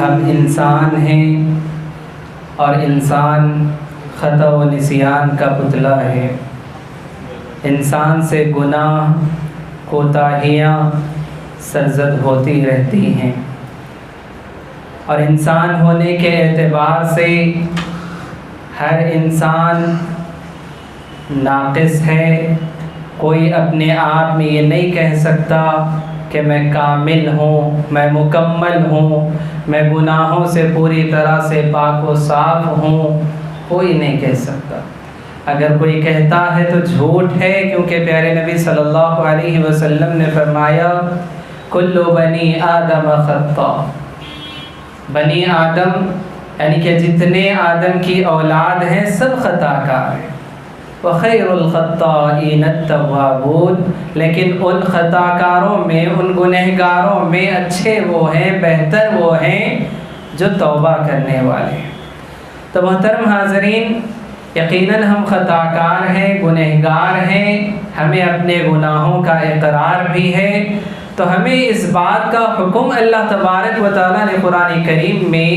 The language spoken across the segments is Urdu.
ہم انسان ہیں اور انسان خطا و نسیان کا پتلا ہے۔ انسان سے گناہ کوتاہیاں سرزد ہوتی رہتی ہیں، اور انسان ہونے کے اعتبار سے ہر انسان ناقص ہے۔ کوئی اپنے آپ میں یہ نہیں کہہ سکتا کہ میں کامل ہوں، میں مکمل ہوں، میں گناہوں سے پوری طرح سے پاک و صاف ہوں، کوئی نہیں کہہ سکتا۔ اگر کوئی کہتا ہے تو جھوٹ ہے، کیونکہ پیارے نبی صلی اللہ علیہ وسلم نے فرمایا کل بنی آدم خطاء، بنی آدم یعنی کہ جتنے آدم کی اولاد ہیں سب خطا کار ہیں۔ وَخَيْرُ الْخَطَّائِينَ التَّوَّابُونَ، لیکن ان خطا کاروں میں، ان گنہگاروں میں اچھے وہ ہیں، بہتر وہ ہیں جو توبہ کرنے والے ہیں۔ تو محترم حاضرین، یقیناً ہم خطا کار ہیں، گنہگار ہیں، ہمیں اپنے گناہوں کا اقرار بھی ہے۔ تو ہمیں اس بات کا حکم اللہ تبارک و تعالیٰ نے قرآن کریم میں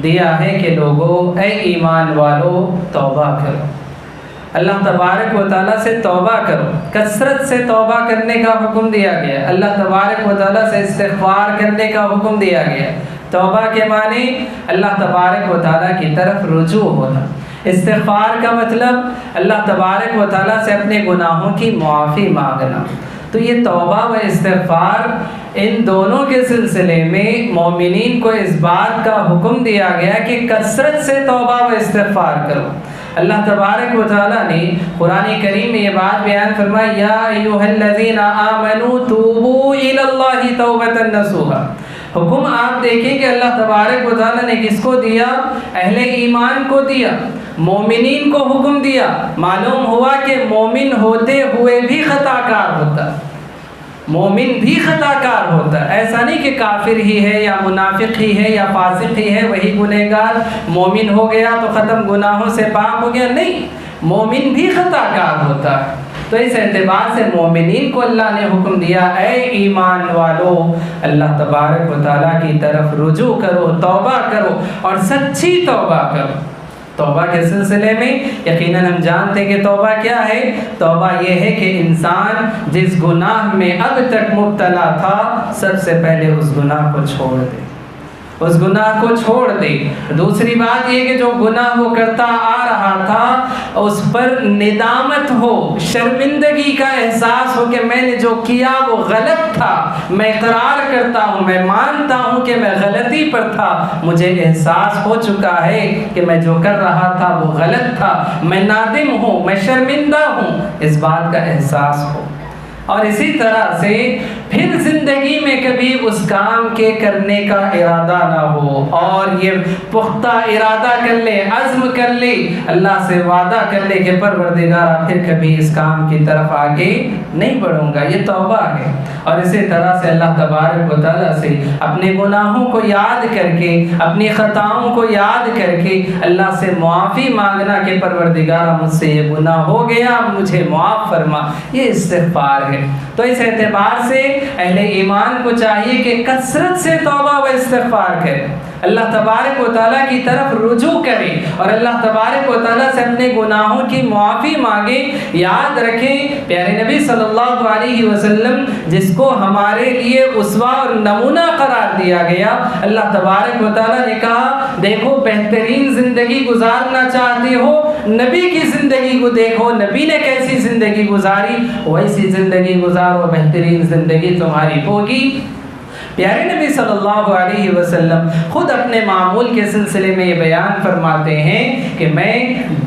دیا ہے کہ لوگو، اے ایمان والو، توبہ کرو، اللہ تبارک و تعالیٰ سے توبہ کرو۔ کثرت سے توبہ کرنے کا حکم دیا گیا، اللہ تبارک و تعالیٰ سے استغفار کرنے کا حکم دیا گیا۔ توبہ کے معنی اللہ تبارک و تعالیٰ کی طرف رجوع ہونا۔ استغفار کا مطلب اللہ تبارک و تعالیٰ سے اپنے گناہوں کی معافی مانگنا۔ تو یہ توبہ و استغفار، ان دونوں کے سلسلے میں مومنین کو اس بات کا حکم دیا گیا کہ کثرت سے توبہ و استغفار کرو۔ اللہ تبارک و تعالیٰ نے قرآن کریم میں یہ بات بیان فرمائی، یا ایھا الذین آمنوا توبوا الی اللہ توبۃ نصوحا۔ حکم آپ دیکھیں کہ اللہ تبارک و تعالیٰ نے کس کو دیا؟ اہل ایمان کو دیا، مومنین کو حکم دیا۔ معلوم ہوا کہ مومن ہوتے ہوئے بھی خطا کار ہوتا، مومن بھی خطا کار ہوتا ہے۔ ایسا نہیں کہ کافر ہی ہے یا منافق ہی ہے یا فاسق ہی ہے وہی گنہگار، مومن ہو گیا تو ختم، گناہوں سے پاک ہو گیا، نہیں، مومن بھی خطا کار ہوتا ہے۔ تو اس اعتبار سے مومنین کو اللہ نے حکم دیا، اے ایمان والو، اللہ تبارک و تعالیٰ کی طرف رجوع کرو، توبہ کرو، اور سچی توبہ کرو۔ توبہ کے سلسلے میں یقیناً ہم جانتے ہیں کہ توبہ کیا ہے۔ توبہ یہ ہے کہ انسان جس گناہ میں اب تک مبتلا تھا، سب سے پہلے اس گناہ کو چھوڑ دے، اس گناہ کو چھوڑ دے۔ دوسری بات یہ کہ جو گناہ وہ کرتا آ رہا تھا اس پر ندامت ہو، شرمندگی کا احساس ہو کہ میں نے جو کیا وہ غلط تھا، میں اقرار کرتا ہوں، میں مانتا ہوں کہ میں غلطی پر تھا، مجھے احساس ہو چکا ہے کہ میں جو کر رہا تھا وہ غلط تھا، میں نادم ہوں، میں شرمندہ ہوں، اس بات کا احساس ہو۔ اور اسی طرح سے پھر زندگی میں کبھی اس کام کے کرنے کا ارادہ نہ ہو، اور یہ پختہ ارادہ کر لے، عزم کر لے، اللہ سے وعدہ کر لے کہ پروردگارا پھر کبھی اس کام کی طرف آگے نہیں بڑھوں گا، یہ توبہ ہے۔ اور اسی طرح سے اللہ تبارک و تعالیٰ سے اپنے گناہوں کو یاد کر کے، اپنی خطاؤں کو یاد کر کے اللہ سے معافی مانگنا کہ پروردگارا مجھ سے یہ گناہ ہو گیا، مجھے معاف فرما، یہ استغفار ہے۔ تو اس اعتبار سے اہل ایمان کو چاہیے کہ کثرت سے توبہ و استغفار کرے، اللہ تبارک و تعالیٰ کی طرف رجوع کرے، اور اللہ تبارک و تعالیٰ سے اپنے گناہوں کی معافی مانگے۔ یاد رکھیں پیارے نبی صلی اللہ علیہ وسلم جس کو ہمارے لیے اسوہ اور نمونہ قرار دیا گیا، اللہ تبارک و تعالیٰ نے کہا دیکھو بہترین زندگی گزارنا چاہتے ہو، نبی کی زندگی کو دیکھو، نبی نے کیسی زندگی گزاری، ویسی زندگی گزارو، بہترین زندگی تمہاری ہوگی۔ پیارے نبی صلی اللہ علیہ وسلم خود اپنے معمول کے سلسلے میں یہ بیان فرماتے ہیں کہ میں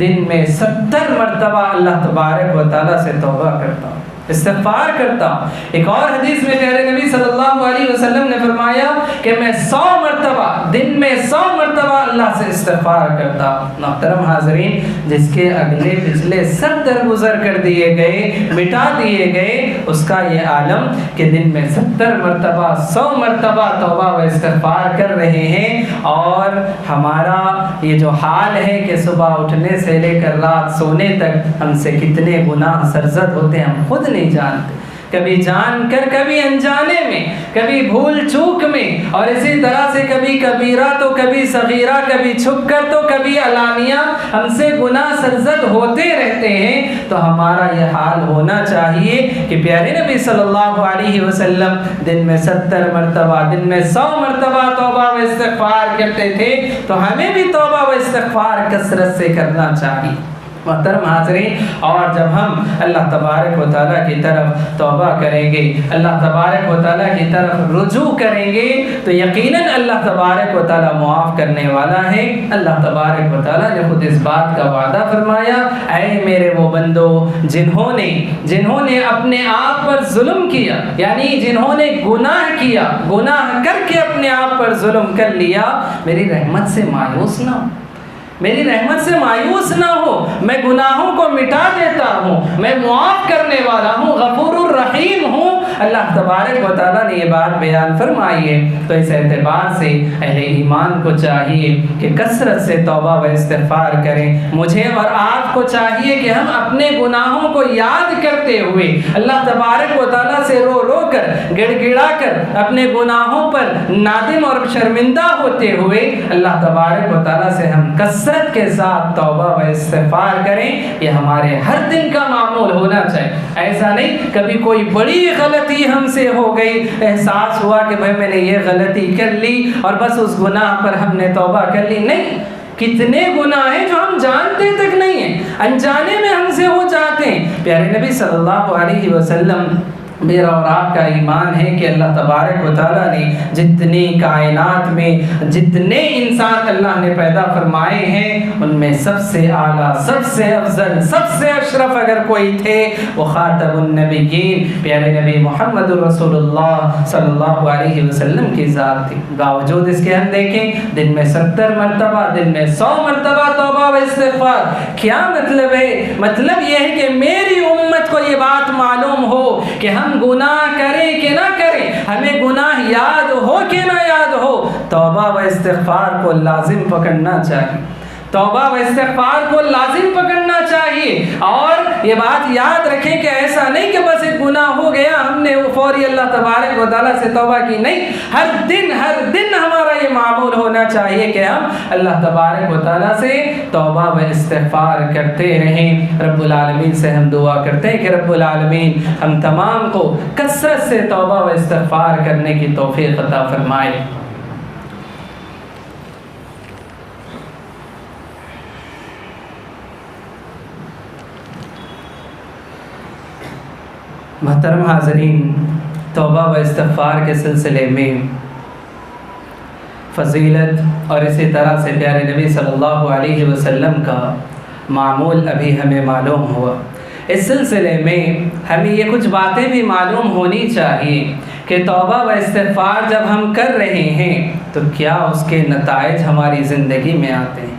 دن میں 70 مرتبہ اللہ تبارک و تعالیٰ سے توبہ کرتا ہوں، استغفار کرتا ہوں۔ ایک اور حدیث میں پیارے نبی صلی اللہ علیہ وسلم نے فرمایا کہ میں 100 مرتبہ، دن میں 100 مرتبہ اللہ سے استغفار کرتا ہوں۔ محترم حاضرین، جس کے اگلے پچھلے سب درگزر کر دیے گئے، مٹا دیے گئے، اس کا یہ عالم کہ دن میں 70 مرتبہ 100 مرتبہ توبہ و استغفار کر رہے ہیں، اور ہمارا یہ جو حال ہے کہ صبح اٹھنے سے لے کر رات سونے تک ہم سے کتنے گناہ سرزد ہوتے ہیں ہم خود نہیں جانتے۔ کبھی جان کر کبھی انجانے میں، کبھی بھول چوک میں، اور اسی طرح سے کبھی کبیرہ تو کبھی صغیرہ، کبھی چھپ کر تو کبھی علانیہ ہم سے گناہ سرزد ہوتے رہتے ہیں۔ تو ہمارا یہ حال ہونا چاہیے کہ پیارے نبی صلی اللہ علیہ وسلم دن میں 70 مرتبہ، دن میں 100 مرتبہ توبہ و استغفار کرتے تھے، تو ہمیں بھی توبہ و استغفار کثرت سے کرنا چاہیے۔ محترم حاضرین، اور جب ہم اللہ تبارک و تعالیٰ کی طرف توبہ کریں گے، اللہ تبارک و تعالیٰ کی طرف رجوع کریں گے، تو یقیناً اللہ تبارک و تعالیٰ معاف کرنے والا ہے۔ اللہ تبارک و تعالیٰ نے خود اس بات کا وعدہ فرمایا، اے میرے وہ بندو جنہوں نے اپنے آپ پر ظلم کیا، یعنی جنہوں نے گناہ کیا، گناہ کر کے اپنے آپ پر ظلم کر لیا، میری رحمت سے مایوس نہ ہو، میری رحمت سے مایوس نہ ہو، میں گناہوں کو مٹا دیتا ہوں، میں معاف کرنے والا ہوں، غفور الرحیم ہوں۔ اللہ تبارک و تعالیٰ نے یہ بات بیان فرمائی ہے۔ تو اس اعتبار سے اہل ایمان کو چاہیے کہ کثرت سے توبہ و استغفار کریں۔ مجھے اور آپ کو چاہیے کہ ہم اپنے گناہوں کو یاد کرتے ہوئے اللہ تبارک و تعالیٰ سے رو رو کر، گڑ گڑا کر اپنے گناہوں پر نادم اور شرمندہ ہوتے ہوئے اللہ تبارک و تعالیٰ سے ہم کثرت کے ساتھ توبہ و استغفار کریں۔ یہ ہمارے ہر دن کا معمول ہونا چاہیے۔ ایسا نہیں کبھی کوئی بڑی غلطی ہم سے ہو گئی، احساس ہوا کہ بھائی میں نے یہ غلطی کر لی اور بس اس گناہ پر ہم نے توبہ کر لی، نہیں، کتنے گناہ ہیں جو ہم جانتے تک نہیں ہیں، انجانے میں ہم سے ہو جاتے ہیں۔ پیارے نبی صلی اللہ علیہ وسلم، میرا اور آپ کا ایمان ہے کہ اللہ تبارک و تعالیٰ نے جتنی کائنات میں جتنے انسان اللہ نے پیدا فرمائے ہیں، ان میں سب سے اعلیٰ، سب سے افضل، سب سے اشرف اگر کوئی تھے وہ خاتم النبیین پیارے نبی محمد رسول اللہ صلی اللہ علیہ وسلم کی ذات تھی۔ باوجود اس کے ہم دیکھیں دن میں 70 مرتبہ، دن میں 100 مرتبہ توبہ و استغفار۔ کیا مطلب ہے؟ مطلب یہ ہے کہ میری امت کو یہ بات معلوم ہو کہ ہم گناہ کریں کہ نہ کریں، ہمیں گناہ یاد ہو کہ نہ یاد ہو، توبہ و استغفار کو لازم پکڑنا چاہیے، توبہ و استغفار کو لازم پکڑنا چاہیے۔ اور یہ بات یاد رکھیں کہ ایسا نہیں کہ بس ایک گناہ ہو گیا ہم نے فوری اللہ تبارک و تعالیٰ سے توبہ کی، نہیں، ہر دن ہمارا یہ معمول ہونا چاہیے کہ ہم اللہ تبارک و تعالیٰ سے توبہ و استغفار کرتے رہیں۔ رب العالمین سے ہم دعا کرتے ہیں کہ رب العالمین ہم تمام کو کثرت سے توبہ و استغفار کرنے کی توفیق عطا فرمائے۔ محترم حاضرین، توبہ و استغفار کے سلسلے میں فضیلت اور اسی طرح سے پیارے نبی صلی اللہ علیہ وسلم کا معمول ابھی ہمیں معلوم ہوا۔ اس سلسلے میں ہمیں یہ کچھ باتیں بھی معلوم ہونی چاہیے کہ توبہ و استغفار جب ہم کر رہے ہیں تو کیا اس کے نتائج ہماری زندگی میں آتے ہیں،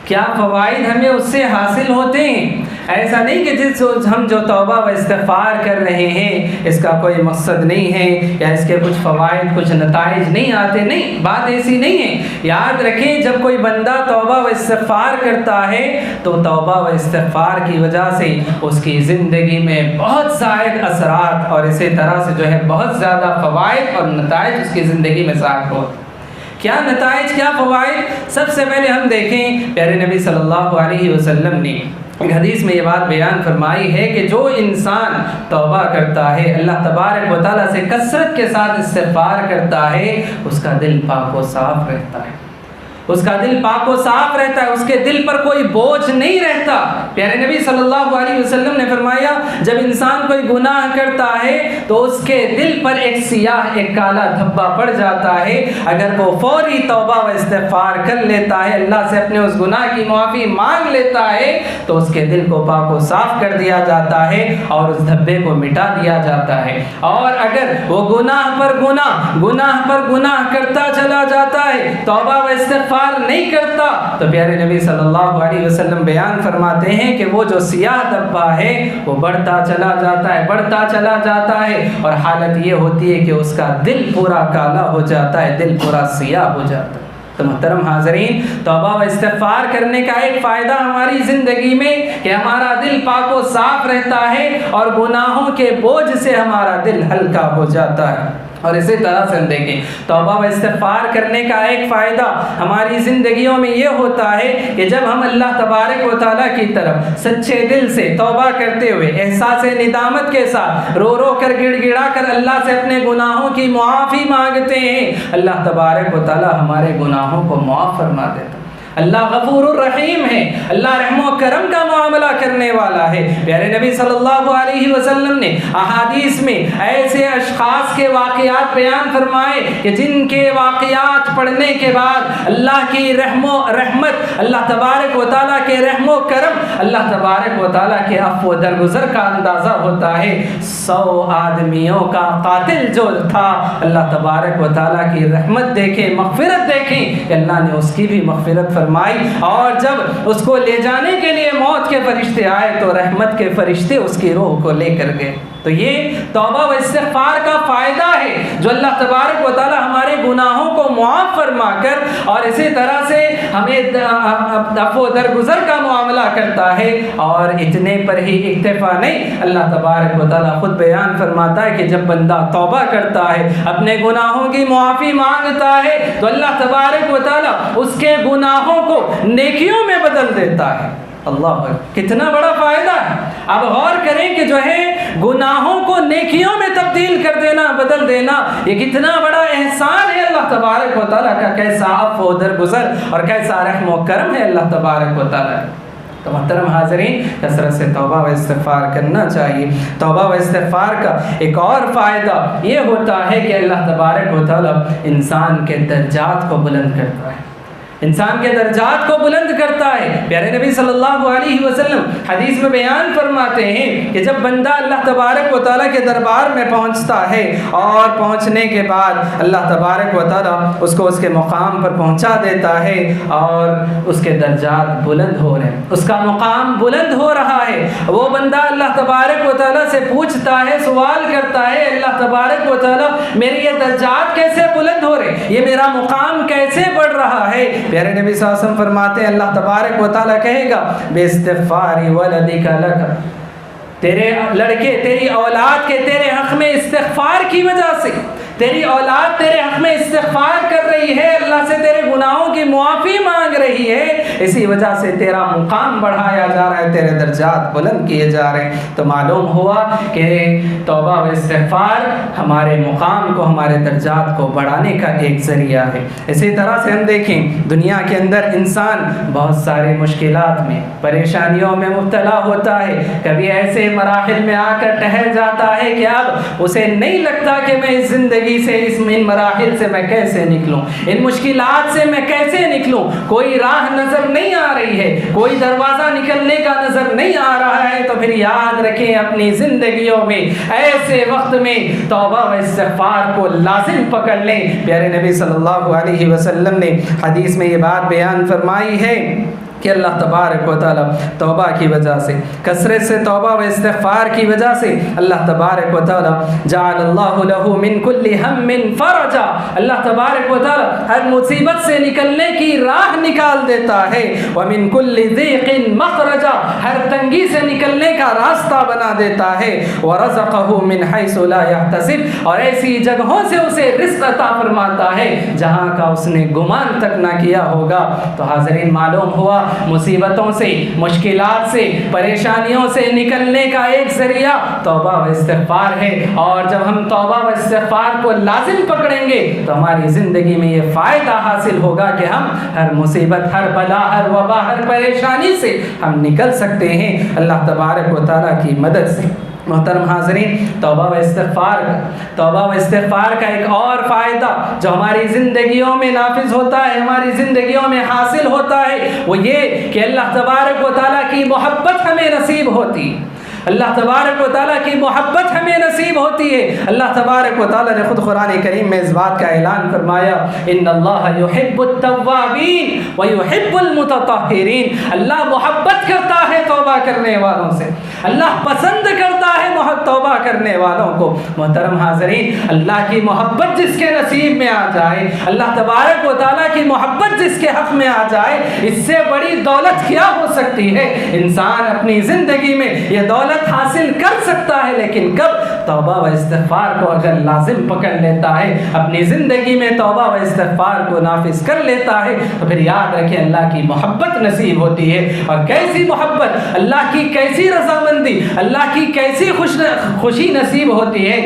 کیا فوائد ہمیں اس سے حاصل ہوتے ہیں۔ ایسا نہیں کہ ہم جو توبہ و استغفار کر رہے ہیں اس کا کوئی مقصد نہیں ہے یا اس کے کچھ فوائد، کچھ نتائج نہیں آتے، نہیں، بات ایسی نہیں ہے۔ یاد رکھیں جب کوئی بندہ توبہ و استغفار کرتا ہے تو توبہ و استغفار کی وجہ سے اس کی زندگی میں بہت زائد اثرات اور اسی طرح سے جو ہے بہت زیادہ فوائد اور نتائج اس کی زندگی میں ظاہر ہوتے ہیں۔ کیا نتائج، کیا فوائد؟ سب سے پہلے ہم دیکھیں پیارے نبی صلی اللہ علیہ وسلم نے ایک حدیث میں یہ بات بیان فرمائی ہے کہ جو انسان توبہ کرتا ہے، اللہ تبارک و تعالیٰ سے کثرت کے ساتھ استغفار کرتا ہے، اس کا دل پاک و صاف رہتا ہے، اس کا دل پاک و صاف رہتا ہے، اس کے دل پر کوئی بوجھ نہیں رہتا۔ پیارے نبی صلی اللہ علیہ وسلم نے فرمایا جب انسان کوئی گناہ کرتا ہے تو اس کے دل پر ایک سیاہ، ایک کالا دھبا پڑ جاتا ہے۔ اگر وہ فوری توبہ و استغفار کر لیتا ہے، اللہ سے اپنے اس گناہ کی معافی مانگ لیتا ہے تو اس کے دل کو پاک و صاف کر دیا جاتا ہے اور اس دھبے کو مٹا دیا جاتا ہے۔ اور اگر وہ گناہ پر گناہ کرتا چلا جاتا ہے، توبہ و استغفار نہیں کرتا، تو پیارے نبی صلی اللہ علیہ وسلم بیان فرماتے ہیں کہ وہ جو سیاہ دھبا ہے وہ بڑھتا چلا جاتا ہے اور حالت یہ ہوتی ہے کہ اس کا دل پورا کالا ہو جاتا ہے، دل پورا سیاہ ہو جاتا ہے۔ تو محترم حاضرین، توبہ و استغفار کرنے کا ایک فائدہ ہماری زندگی میں کہ ہمارا دل پاک و صاف رہتا ہے اور گناہوں کے بوجھ سے ہمارا دل ہلکا ہو جاتا ہے۔ اور اسی طرح سے ہم دیکھیں توبہ و استغفار کرنے کا ایک فائدہ ہماری زندگیوں میں یہ ہوتا ہے کہ جب ہم اللہ تبارک و تعالیٰ کی طرف سچے دل سے توبہ کرتے ہوئے احساس ندامت کے ساتھ رو رو کر گڑ گڑا کر اللہ سے اپنے گناہوں کی معافی مانگتے ہیں، اللہ تبارک و تعالیٰ ہمارے گناہوں کو معاف فرما دیتا ہے۔ اللہ غفور الرحیم ہے، اللہ رحم و کرم کا معاملہ کرنے والا ہے۔ پیارے نبی صلی اللہ علیہ وسلم نے احادیث میں ایسے اشخاص کے واقعات بیان فرمائے کہ جن کے واقعات پڑھنے کے بعد اللہ کی رحمت، اللہ تبارک و تعالیٰ کے رحم و کرم، اللہ تبارک و تعالیٰ کے عفو و درگزر کا اندازہ ہوتا ہے۔ 100 آدمیوں کا قاتل جو تھا، اللہ تبارک و تعالیٰ کی رحمت دیکھیں، مغفرت دیکھیں کہ اللہ نے اس کی بھی مغفرت فرمائی، اور جب اس کو لے جانے کے لیے موت کے فرشتے آئے تو رحمت کے فرشتے اس کی روح کو لے کر گئے۔ تو یہ توبہ و استغفار کا فائدہ ہے جو اللہ تبارک و تعالی ہمارے گناہوں کو معاف فرما کر اور اسی طرح سے ہمیں عفو و درگزر کا معاملہ کرتا ہے۔ اور اتنے پر ہی اکتفا نہیں، اللہ تبارک و تعالی خود بیان فرماتا ہے کہ جب بندہ توبہ کرتا ہے، اپنے گناہوں کی معافی مانگتا ہے تو اللہ تبارک و تعالی اس کے گناہوں کو نیکیوں میں بدل دیتا ہے۔ اللہ کتنا بڑا فائدہ ہے۔ اب غور کریں کہ جو ہے گناہوں کو نیکیوں میں تبدیل کر دینا، بدل دینا، یہ کتنا بڑا احسان ہے اللہ تبارک و تعالیٰ کا، کیسا عفو و درگزر اور کیسا رحم و کرم ہے اللہ تبارک و تعالیٰ۔ تو محترم حاضرین، کثرت سے توبہ و استغفار کرنا چاہیے۔ توبہ و استغفار کا ایک اور فائدہ یہ ہوتا ہے کہ اللہ تبارک و تعالیٰ انسان کے درجات کو بلند کرتا ہے، انسان کے درجات کو بلند کرتا ہے۔ پیارے نبی صلی اللہ علیہ وسلم حدیث میں بیان فرماتے ہیں کہ جب بندہ اللہ تبارک و تعالیٰ کے دربار میں پہنچتا ہے اور پہنچنے کے بعد اللہ تبارک و تعالیٰ اس کو اس کے مقام پر پہنچا دیتا ہے اور اس کے درجات بلند ہو رہے ہیں، اس کا مقام بلند ہو رہا ہے۔ وہ بندہ اللہ تبارک و تعالیٰ سے پوچھتا ہے، سوال کرتا ہے، اللہ تبارک و تعالیٰ میرے یہ درجات کیسے بلند ہو رہے ہیں، یہ میرا مقام کیسے بڑھ رہا ہے؟ پیارے نبی صلی اللہ علیہ وسلم فرماتے ہیں اللہ تبارک و تعالیٰ کہے گا باستغفار ولدک لک، تیرے لڑکے، تیری اولاد کے تیرے حق میں استغفار کی وجہ سے، تیری اولاد تیرے حق میں استغفار کر رہی ہے، اللہ سے تیرے گناہوں کی معافی مانگ رہی ہے، اسی وجہ سے تیرا مقام بڑھایا جا رہا ہے، تیرے درجات بلند کیے جا رہے ہیں۔ تو معلوم ہوا کہ توبہ و استغفار ہمارے مقام کو، ہمارے درجات کو بڑھانے کا ایک ذریعہ ہے۔ اسی طرح سے ہم دیکھیں دنیا کے اندر انسان بہت سارے مشکلات میں، پریشانیوں میں مبتلا ہوتا ہے، کبھی ایسے مراحل میں آ کر ٹھہر جاتا ہے کہ اب اسے نہیں لگتا کہ میں اس زندگی سے، ان مراحل سے میں کیسے نکلوں، ان مشکلات سے میں کیسے نکلوں، کوئی راہ نظر نہیں آ رہی ہے، کوئی دروازہ نکلنے کا نظر نہیں آ رہا ہے۔ تو پھر یاد رکھیں اپنی زندگیوں میں ایسے وقت میں توبہ و استغفار کو لازم پکڑ لیں۔ پیارے نبی صلی اللہ علیہ وسلم نے حدیث میں یہ بات بیان فرمائی ہے کہ اللہ تبارک و تعالیٰ توبہ کی وجہ سے، کثرت سے توبہ و استغفار کی وجہ سے اللہ تبارک و تعالیٰ جعل اللہ لہ من کل ہم فرجا، اللہ تبارک و تعالیٰ ہر مصیبت سے نکلنے کی راہ نکال دیتا ہے، ومن کل ضیق مخرجا، ہر تنگی سے نکلنے کا راستہ بنا دیتا ہے، ورزقہ من حیث لا یحتسب، اور ایسی جگہوں سے اسے رزق عطا فرماتا ہے جہاں کا اس نے گمان تک نہ کیا ہوگا۔ تو حاضرین معلوم ہوا مصیبتوں سے، مشکلات سے، پریشانیوں سے نکلنے کا ایک ذریعہ توبہ و استغفار ہے، اور جب ہم توبہ و استغفار کو لازم پکڑیں گے تو ہماری زندگی میں یہ فائدہ حاصل ہوگا کہ ہم ہر مصیبت، ہر بلا، ہر وبا، ہر پریشانی سے ہم نکل سکتے ہیں اللہ تبارک و تعالیٰ کی مدد سے۔ محترم حاضرین، توبہ و استغفار کا ایک اور فائدہ جو ہماری زندگیوں میں نافذ ہوتا ہے، ہماری زندگیوں میں حاصل ہوتا ہے، وہ یہ کہ اللہ تبارک و تعالیٰ کی محبت ہمیں نصیب ہوتی ہے، اللہ تبارک و تعالیٰ کی محبت ہمیں نصیب ہوتی ہے۔ اللہ تبارک و تعالیٰ نے خود قرآن کریم میں اس بات کا اعلان فرمایا، ان اللہ یحب التوابین ویحب المتطہرین، اللہ محبت کرتا ہے توبہ کرنے والوں سے، اللہ پسند کرتا ہے توبہ کرنے والوں کو۔ محترم حاضرین، اللہ کی محبت جس کے نصیب میں آ جائے، اللہ تبارک و تعالیٰ کی محبت جس کے حق میں آ جائے، اس سے بڑی دولت کیا ہو سکتی ہے؟ انسان اپنی زندگی میں یہ دولت حاصل کر سکتا ہے، لیکن کب؟ توبہ و استغفار کو اگر لازم پکڑ لیتا ہے، اپنی زندگی میں توبہ و استغفار کو نافذ کر لیتا ہے، تو پھر یاد رکھیں اللہ کی محبت نصیب ہوتی ہے۔ اور کیسی محبت، اللہ کی کیسی رضامندی، اللہ کی کیسی خوشی نصیب ہوتی ہے۔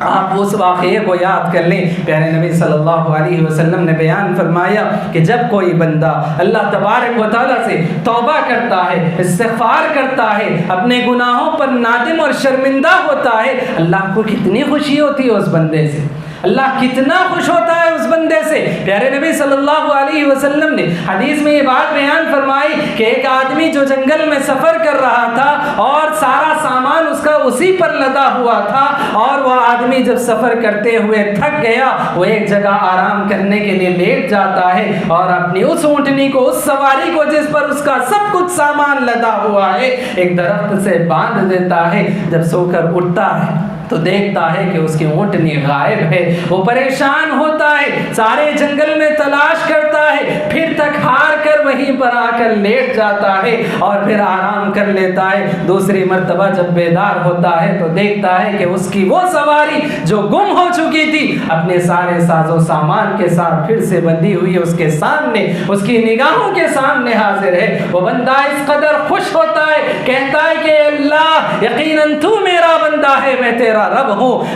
آپ اس واقعے کو یاد کر لیں، پیارے نبی صلی اللہ علیہ وسلم نے بیان فرمایا کہ جب کوئی بندہ اللہ تبارک و تعالیٰ سے توبہ کرتا ہے، استغفار کرتا ہے، اپنے گناہوں پر نادم اور شرمندہ ہوتا ہے، اللہ کو کتنی خوشی ہوتی ہے اس بندے سے، اللہ کتنا خوش ہوتا ہے اس بندے سے۔ پیارے نبی صلی اللہ علیہ وسلم نے حدیث میں یہ بات بیان فرمائی کہ ایک آدمی جو جنگل میں سفر کر رہا تھا اور سارا سامان اس کا اسی پر لدا ہوا تھا، اور وہ آدمی جب سفر کرتے ہوئے تھک گیا، وہ ایک جگہ آرام کرنے کے لیے لیٹ جاتا ہے اور اپنی اس اونٹنی کو، اس سواری کو جس پر اس کا سب کچھ سامان لدا ہوا ہے، ایک درخت سے باندھ دیتا ہے۔ جب سو کر اٹھتا ہے تو دیکھتا ہے کہ اس کی اونٹنی غائب ہے۔ وہ پریشان ہوتا ہے، سارے جنگل میں تلاش کرتا ہے، پھر تک ہار کر وہیں پر آ کر لیٹ جاتا ہے اور پھر آرام کر لیتا ہے۔ دوسری مرتبہ جب بیدار ہوتا ہے تو دیکھتا ہے کہ اس کی وہ سواری جو گم ہو چکی تھی، اپنے سارے ساز و سامان کے ساتھ پھر سے بندھی ہوئی اس کے سامنے، اس کی نگاہوں کے سامنے حاضر ہے۔ وہ بندہ اس قدر خوش ہوتا ہے، کہتا ہے کہ اللہ یقیناً تو میرا بندہ ہے، میں تیرا رب ہوں۔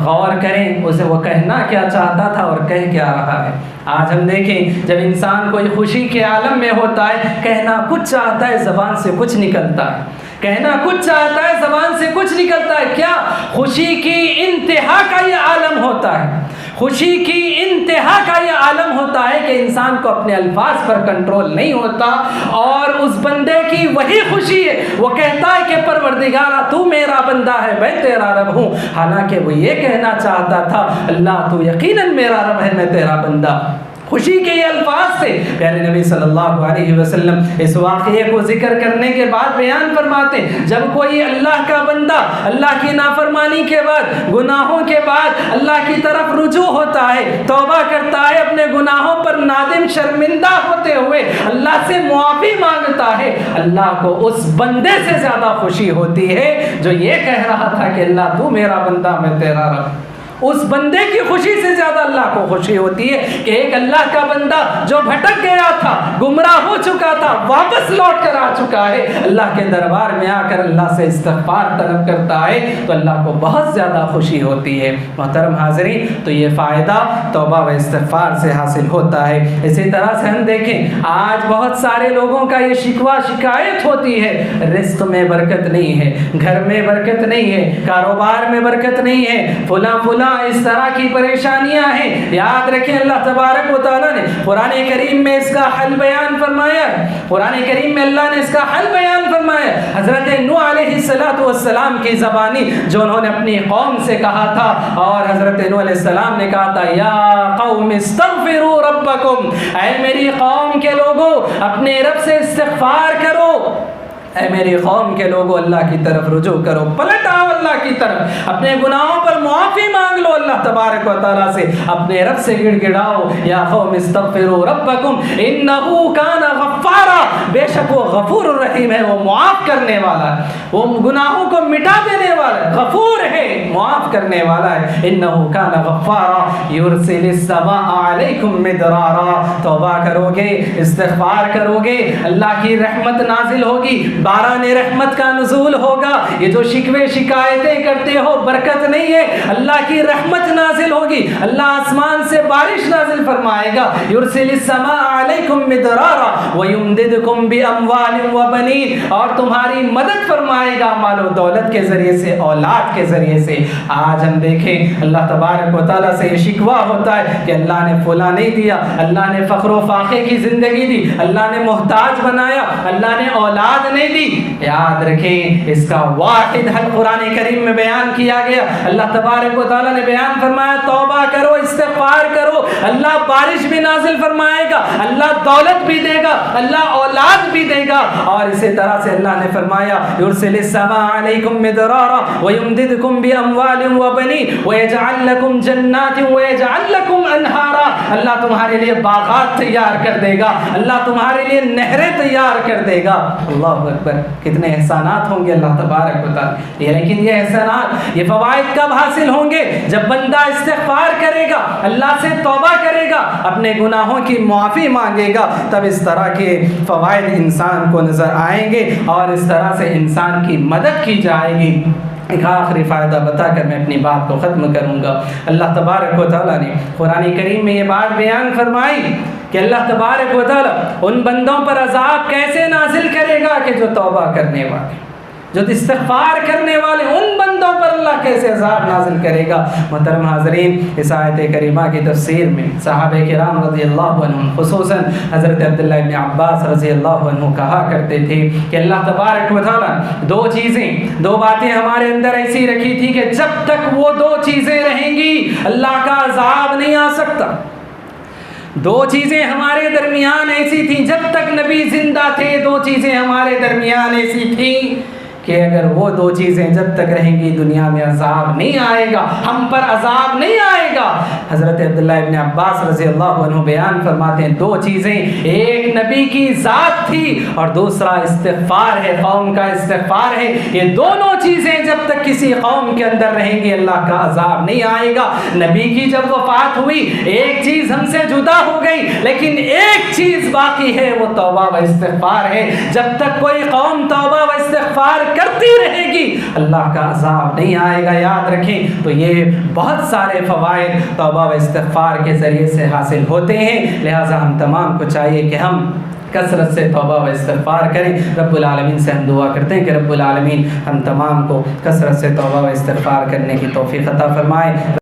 غور کریں اسے وہ کہنا کیا چاہتا تھا اور کہہ کیا رہا ہے۔ آج ہم دیکھیں جب انسان کوئی خوشی کے عالم میں ہوتا ہے، کہنا کچھ چاہتا ہے، زبان سے کچھ نکلتا ہے، کہنا کچھ چاہتا ہے، زبان سے کچھ نکلتا ہے۔ کیا خوشی کی انتہا کا یہ عالم ہوتا ہے، خوشی کی انتہا کا یہ عالم ہوتا ہے کہ انسان کو اپنے الفاظ پر کنٹرول نہیں ہوتا، اور اس بندے کی وہی خوشی ہے، وہ کہتا ہے کہ پروردگارا تو میرا بندہ ہے، میں تیرا رب ہوں، حالانکہ وہ یہ کہنا چاہتا تھا اللہ تو یقیناً میرا رب ہے، میں تیرا بندہ۔ خوشی کے یہ الفاظ سے پیارے نبی صلی اللہ علیہ وسلم اس واقعے کو ذکر کرنے کے بعد بیان فرماتے ہیں، جب کوئی اللہ کا بندہ اللہ کی نافرمانی کے بعد، گناہوں کے بعد اللہ کی طرف رجوع ہوتا ہے، توبہ کرتا ہے، اپنے گناہوں پر نادم شرمندہ ہوتے ہوئے اللہ سے معافی مانگتا ہے، اللہ کو اس بندے سے زیادہ خوشی ہوتی ہے جو یہ کہہ رہا تھا کہ اللہ تو میرا بندہ، میں تیرا رب۔ اس بندے کی خوشی سے زیادہ اللہ کو خوشی ہوتی ہے کہ ایک اللہ کا بندہ جو بھٹک گیا تھا، گمراہ ہو چکا تھا، واپس لوٹ کر آ چکا ہے، اللہ کے دربار میں آ کر اللہ سے استغفار طلب کرتا ہے تو اللہ کو بہت زیادہ خوشی ہوتی ہے۔ محترم حاضرین، تو یہ فائدہ توبہ و استغفار سے حاصل ہوتا ہے۔ اسی طرح سے ہم دیکھیں آج بہت سارے لوگوں کا یہ شکوہ شکایت ہوتی ہے، رزق میں برکت نہیں ہے، گھر میں برکت نہیں ہے، کاروبار میں برکت نہیں ہے، فلاں اس طرح کی پریشانیاں ہیں۔ یاد رکھیں اللہ تبارک و تعالیٰ نے قرآن کریم میں اس کا حل بیان فرمایا ہے، قرآن کریم میں اللہ نے اس کا حل بیان فرمایا۔ حضرت نوح علیہ السلام کی زبانی جو انہوں نے اپنی قوم سے کہا تھا، اور حضرت نوح علیہ السلام نے کہا تھا یا قوم استغفروا ربکم، اے میری قوم کے لوگوں اپنے رب سے استغفار کرو، اے میری قوم کے لوگوں اللہ کی طرف رجوع کرو، پلٹ آؤ اللہ کی طرف، اپنے گناہوں پر معافی مانگ لو اللہ تبارک و تعالیٰ سے، اپنے رب سے گڑ گڑاؤ، یا قوم استغفروا ربکم انہ کان غفارا، بے شک وہ غفور الرحیم ہے، وہ معاف کرنے والا ہے، وہ گناہوں کو مٹا دینے والا ہے، غفور ہے، معاف کرنے والا ہے۔ انہ کان غفارا یرسل السماء علیکم مدرارا، توبہ کرو گے، استغفار کرو گے، اللہ کی رحمت نازل ہوگی، باران رحمت کا نزول ہوگا۔ یہ جو شکوے شکایتیں کرتے ہو برکت نہیں ہے، اللہ کی رحمت نازل ہوگی، اللہ آسمان سے بارش نازل فرمائے گا، یرسل السماء علیکم مدرارا ویمددکم باموال وبنین، اور تمہاری مدد فرمائے گا مال و دولت کے ذریعے سے، اولاد کے ذریعے سے۔ آج ہم دیکھیں اللہ تبارک و تعالیٰ سے یہ شکوہ ہوتا ہے کہ اللہ نے فلاں نہیں دیا، اللہ نے فقر و فاقے کی زندگی دی، اللہ نے محتاج بنایا، اللہ نے اولاد نہیں دی۔ یاد رکھیں اس کا واحد حل قرآن کریم میں بیان کیا گیا، اللہ تبارک و تعالیٰ نے بیان فرمایا توبہ کرو، استغفار کرو، اللہ بارش بھی نازل فرمائے گا، اللہ دولت بھی دے گا، اللہ اولاد بھی دے گا، اور اسی طرح سے اللہ نے فرمایا یرسل السماء علیکم مدرارا وَيُمْدِدْكُمْ بِأَمْوَالٍ وَبَنِينَ وَيَجْعَلْ لَكُمْ جَنَّاتٍ وَيَجْعَلْ لَكُمْ أَنْهَارًا۔ اللہ تمہارے لیے باغات تیار کر دے گا، اللہ تمہارے لیے نہریں تیار کر دے گا۔ اللہ اکبر، کتنے احسانات ہوں گے اللہ تبارک و تعالی۔ لیکن یہ احسانات، یہ فوائد کب حاصل ہوں گے؟ جب بندہ استغفار کرے گا، اللہ سے توبہ کرے گا، اپنے گناہوں کی معافی مانگے گا، تب اس طرح کے فوائد انسان کو نظر آئیں گے اور اس طرح سے انسان کی مدد کی جائے گی۔ ایک آخری فائدہ بتا کر میں اپنی بات کو ختم کروں گا۔ اللہ تبارک و تعالیٰ نے قرآن کریم میں یہ بات بیان فرمائی کہ اللہ تبارک و تعالیٰ ان بندوں پر عذاب کیسے نازل کرے گا کہ جو توبہ کرنے والے، جو استغفار کرنے والے، ان بندوں پر اللہ کیسے عذاب نازل کرے گا۔ محترم حاضرین، اس آیت کریمہ کی تفسیر میں صحابہ کرام رضی اللہ عنہ، خصوصاً حضرت عبداللہ ابن عباس رضی اللہ عنہ کہا کرتے تھے کہ اللہ تبارک و تعالیٰ دو باتیں ہمارے اندر ایسی رکھی تھی کہ جب تک وہ دو چیزیں رہیں گی اللہ کا عذاب نہیں آ سکتا۔ دو چیزیں ہمارے درمیان ایسی تھیں، جب تک نبی زندہ تھے دو چیزیں ہمارے درمیان ایسی تھیں کہ اگر وہ دو چیزیں جب تک رہیں گی دنیا میں عذاب نہیں آئے گا، ہم پر عذاب نہیں آئے گا۔ حضرت عبداللہ ابن عباس رضی اللہ عنہ بیان فرماتے ہیں دو چیزیں، ایک نبی کی ذات تھی اور دوسرا استغفار ہے، قوم کا استغفار ہے۔ یہ دونوں چیزیں جب تک کسی قوم کے اندر رہیں گی اللہ کا عذاب نہیں آئے گا۔ نبی کی جب وفات ہوئی ایک چیز ہم سے جدا ہو گئی، لیکن ایک چیز باقی ہے، وہ توبہ و استغفار ہے۔ جب تک کوئی قوم توبہ و استغفار کرتی رہے گی اللہ کا عذاب نہیں آئے گا۔ یاد رکھیں، تو یہ بہت سارے فوائد توبہ و استغفار کے ذریعے سے حاصل ہوتے ہیں، لہٰذا ہم تمام کو چاہیے کہ ہم کثرت سے توبہ و استغفار کریں۔ رب العالمین سے ہم دعا کرتے ہیں کہ رب العالمین ہم تمام کو کثرت سے توبہ و استغفار کرنے کی توفیق عطا فرمائے۔